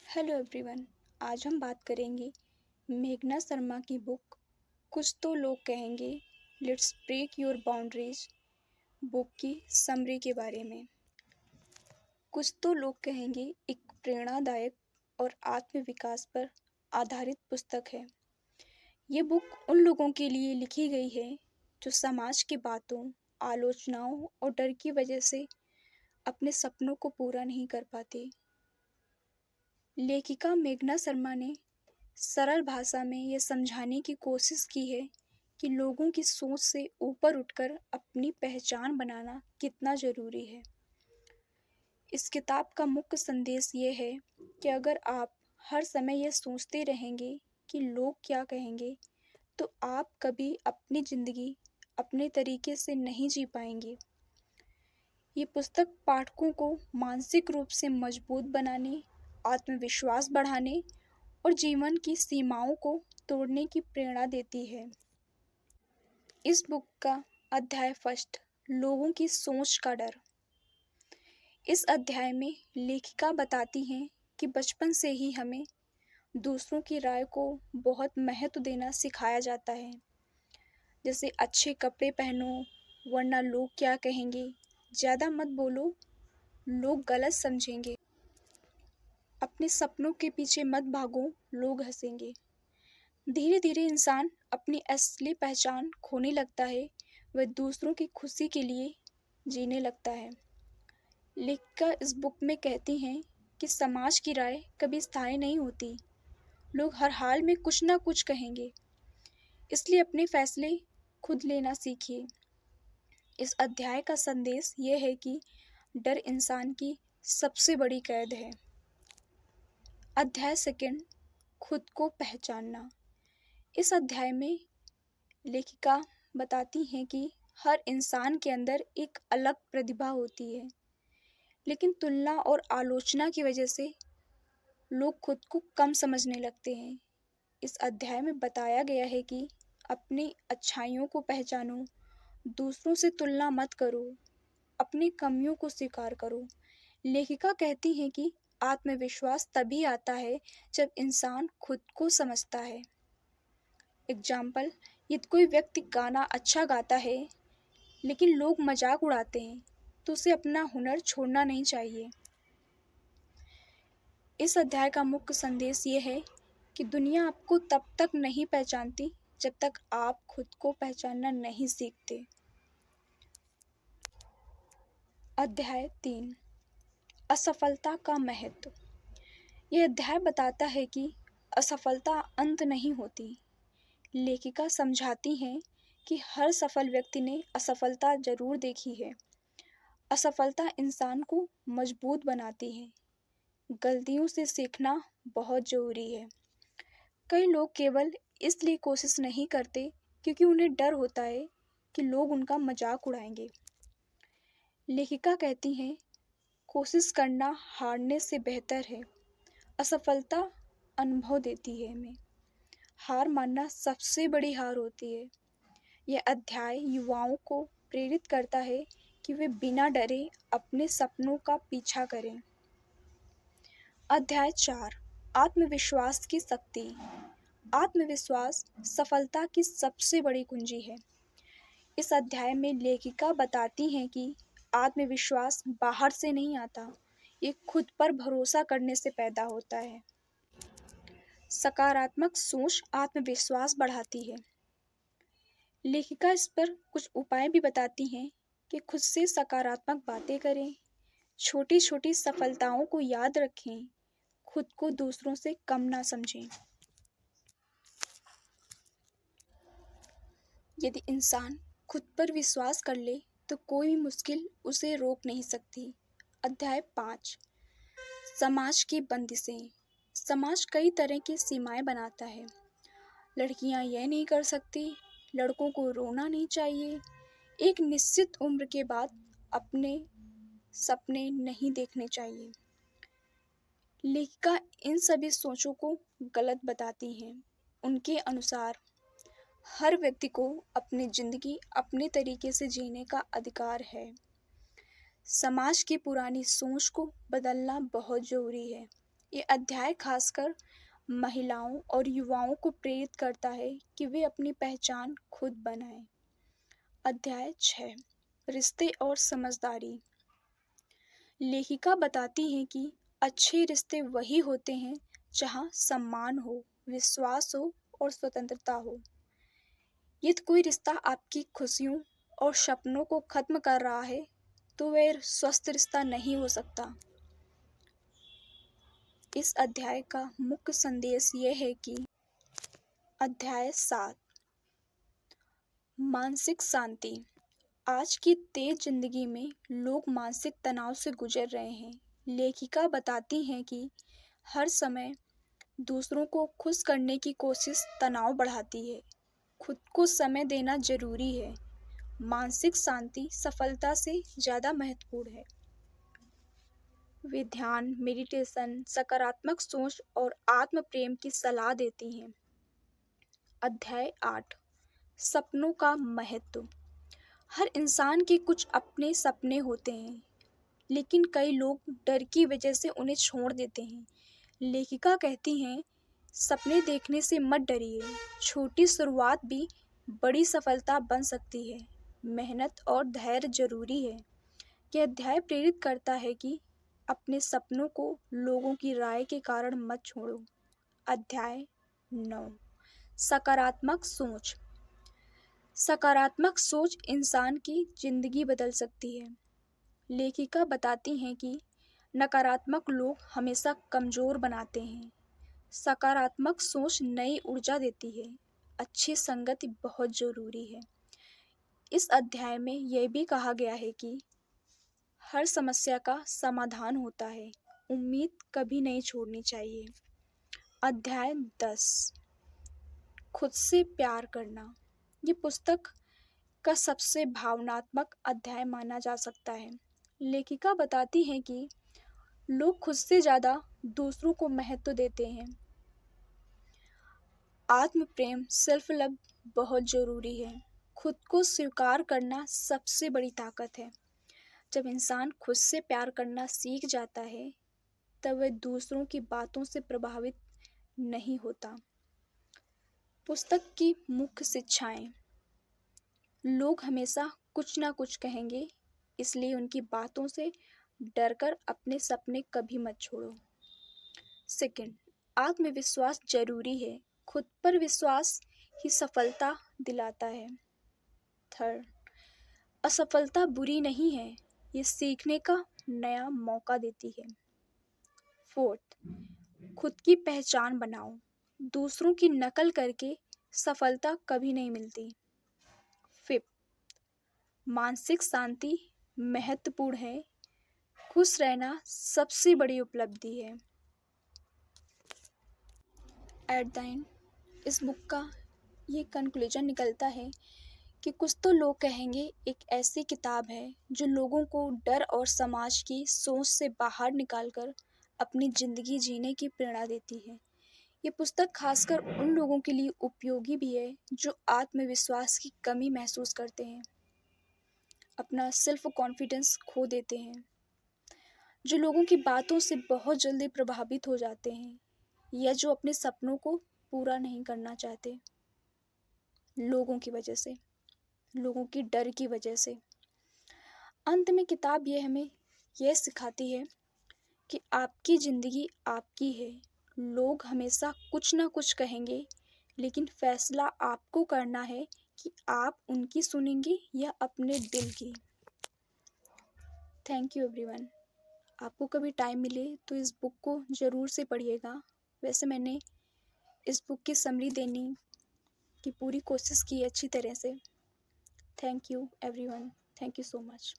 Hello everyone. आज हम बात करेंगे मेघना शर्मा की बुक कुछ तो लोग कहेंगे let's break your boundaries book की समरी के बारे में। कुछ तो लोग कहेंगे एक प्रेरणादायक और आत्म विकास पर आधारित पुस्तक है। ये बुक उन लोगों के लिए लिखी गई है जो समाज की बातों, आलोचनाओं और डर की वजह से अपने सपनों को पूरा नहीं कर पाते। लेखिका मेघना शर्मा ने सरल भाषा में यह समझाने की कोशिश की है कि लोगों की सोच से ऊपर उठकर अपनी पहचान बनाना कितना ज़रूरी है। इस किताब का मुख्य संदेश ये है कि अगर आप हर समय यह सोचते रहेंगे कि लोग क्या कहेंगे, तो आप कभी अपनी ज़िंदगी अपने तरीके से नहीं जी पाएंगे। ये पुस्तक पाठकों को मानसिक रूप से मजबूत बनाने, आत्मविश्वास बढ़ाने और जीवन की सीमाओं को तोड़ने की प्रेरणा देती है। इस बुक का अध्याय फर्स्ट, लोगों की सोच का डर। इस अध्याय में लेखिका बताती हैं कि बचपन से ही हमें दूसरों की राय को बहुत महत्व देना सिखाया जाता है। जैसे अच्छे कपड़े पहनो वरना लोग क्या कहेंगे, ज़्यादा मत बोलो लोग गलत समझेंगे, अपने सपनों के पीछे मत भागो लोग हंसेंगे। धीरे धीरे इंसान अपनी असली पहचान खोने लगता है, वह दूसरों की खुशी के लिए जीने लगता है। लेखिका इस बुक में कहती हैं कि समाज की राय कभी स्थायी नहीं होती, लोग हर हाल में कुछ ना कुछ कहेंगे, इसलिए अपने फैसले खुद लेना सीखिए। इस अध्याय का संदेश यह है कि डर इंसान की सबसे बड़ी कैद है। अध्याय सेकंड, खुद को पहचानना। इस अध्याय में लेखिका बताती हैं कि हर इंसान के अंदर एक अलग प्रतिभा होती है, लेकिन तुलना और आलोचना की वजह से लोग खुद को कम समझने लगते हैं। इस अध्याय में बताया गया है कि अपनी अच्छाइयों को पहचानो, दूसरों से तुलना मत करो, अपनी कमियों को स्वीकार करो। लेखिका कहती हैं कि आत्मविश्वास तभी आता है जब इंसान खुद को समझता है। एग्जाम्पल, यदि कोई व्यक्ति गाना अच्छा गाता है लेकिन लोग मजाक उड़ाते हैं, तो उसे अपना हुनर छोड़ना नहीं चाहिए। इस अध्याय का मुख्य संदेश ये है कि दुनिया आपको तब तक नहीं पहचानती जब तक आप खुद को पहचानना नहीं सीखते। अध्याय 3, असफलता का महत्व। यह अध्याय बताता है कि असफलता अंत नहीं होती। लेखिका समझाती हैं कि हर सफल व्यक्ति ने असफलता जरूर देखी है। असफलता इंसान को मजबूत बनाती है। गलतियों से सीखना बहुत ज़रूरी है। कई लोग केवल इसलिए कोशिश नहीं करते क्योंकि उन्हें डर होता है कि लोग उनका मजाक उड़ाएंगे। लेखिका कहती हैं, कोशिश करना हारने से बेहतर है। असफलता अनुभव देती है हमें, हार मानना सबसे बड़ी हार होती है। यह अध्याय युवाओं को प्रेरित करता है कि वे बिना डरे अपने सपनों का पीछा करें। अध्याय 4, आत्मविश्वास की शक्ति। आत्मविश्वास सफलता की सबसे बड़ी कुंजी है। इस अध्याय में लेखिका बताती हैं कि आत्मविश्वास बाहर से नहीं आता, ये खुद पर भरोसा करने से पैदा होता है। सकारात्मक सोच आत्मविश्वास बढ़ाती है। लेखिका इस पर कुछ उपाय भी बताती हैं कि खुद से सकारात्मक बातें करें, छोटी छोटी सफलताओं को याद रखें, खुद को दूसरों से कम ना समझें। यदि इंसान खुद पर विश्वास कर ले तो कोई भी मुश्किल उसे रोक नहीं सकती। अध्याय 5, समाज की बंदिशें। समाज कई तरह की सीमाएं बनाता है। लड़कियां यह नहीं कर सकती, लड़कों को रोना नहीं चाहिए, एक निश्चित उम्र के बाद अपने सपने नहीं देखने चाहिए। लेखिका इन सभी सोचों को गलत बताती हैं। उनके अनुसार हर व्यक्ति को अपनी जिंदगी अपने तरीके से जीने का अधिकार है। समाज की पुरानी सोच को बदलना बहुत जरूरी है। ये अध्याय खासकर महिलाओं और युवाओं को प्रेरित करता है कि वे अपनी पहचान खुद बनाएं। अध्याय 6, रिश्ते और समझदारी। लेखिका बताती हैं कि अच्छे रिश्ते वही होते हैं जहाँ सम्मान हो, विश्वास हो और स्वतंत्रता हो। यदि कोई रिश्ता आपकी खुशियों और सपनों को खत्म कर रहा है तो वह स्वस्थ रिश्ता नहीं हो सकता। इस अध्याय का मुख्य संदेश यह है कि अध्याय 7, मानसिक शांति। आज की तेज जिंदगी में लोग मानसिक तनाव से गुजर रहे हैं। लेखिका बताती हैं कि हर समय दूसरों को खुश करने की कोशिश तनाव बढ़ाती है। खुद को समय देना जरूरी है। मानसिक शांति सफलता से ज़्यादा महत्वपूर्ण है। वे ध्यान, मेडिटेशन, सकारात्मक सोच और आत्म प्रेम की सलाह देती हैं। अध्याय 8, सपनों का महत्व। हर इंसान के कुछ अपने सपने होते हैं, लेकिन कई लोग डर की वजह से उन्हें छोड़ देते हैं। लेखिका कहती हैं, सपने देखने से मत डरिए। छोटी शुरुआत भी बड़ी सफलता बन सकती है। मेहनत और धैर्य जरूरी है। यह अध्याय प्रेरित करता है कि अपने सपनों को लोगों की राय के कारण मत छोड़ो। अध्याय 9, सकारात्मक सोच। सकारात्मक सोच इंसान की जिंदगी बदल सकती है। लेखिका बताती हैं कि नकारात्मक लोग हमेशा कमजोर बनाते हैं। सकारात्मक सोच नई ऊर्जा देती है। अच्छी संगति बहुत जरूरी है। इस अध्याय में यह भी कहा गया है कि हर समस्या का समाधान होता है। उम्मीद कभी नहीं छोड़नी चाहिए। अध्याय 10, खुद से प्यार करना। ये पुस्तक का सबसे भावनात्मक अध्याय माना जा सकता है। लेखिका बताती हैं कि लोग खुद से ज़्यादा दूसरों को महत्व देते हैं। आत्म प्रेम, सेल्फ लव बहुत ज़रूरी है। खुद को स्वीकार करना सबसे बड़ी ताकत है। जब इंसान खुद से प्यार करना सीख जाता है तब वह दूसरों की बातों से प्रभावित नहीं होता। पुस्तक की मुख्य शिक्षाएं। लोग हमेशा कुछ ना कुछ कहेंगे, इसलिए उनकी बातों से डरकर अपने सपने कभी मत छोड़ो। सेकंड, आत्मविश्वास जरूरी है। खुद पर विश्वास ही सफलता दिलाता है। थर्ड, असफलता बुरी नहीं है, ये सीखने का नया मौका देती है। फोर्थ, खुद की पहचान बनाओ। दूसरों की नकल करके सफलता कभी नहीं मिलती। फिफ्थ, मानसिक शांति महत्वपूर्ण है। खुश रहना सबसे बड़ी उपलब्धि है। एट द एंड इस बुक का ये कंक्लूजन निकलता है कि कुछ तो लोग कहेंगे एक ऐसी किताब है जो लोगों को डर और समाज की सोच से बाहर निकालकर अपनी ज़िंदगी जीने की प्रेरणा देती है। ये पुस्तक खासकर उन लोगों के लिए उपयोगी भी है जो आत्मविश्वास की कमी महसूस करते हैं, अपना सेल्फ कॉन्फिडेंस खो देते हैं, जो लोगों की बातों से बहुत जल्दी प्रभावित हो जाते हैं, या जो अपने सपनों को पूरा नहीं करना चाहते लोगों की वजह से, लोगों की डर की वजह से। अंत में किताब ये हमें यह सिखाती है कि आपकी ज़िंदगी आपकी है। लोग हमेशा कुछ ना कुछ कहेंगे, लेकिन फैसला आपको करना है कि आप उनकी सुनेंगे या अपने दिल की। Thank you everyone. आपको कभी टाइम मिले तो इस बुक को ज़रूर से पढ़िएगा। वैसे मैंने इस बुक की समरी देने की पूरी कोशिश की अच्छी तरह से। Thank you everyone. Thank you so much.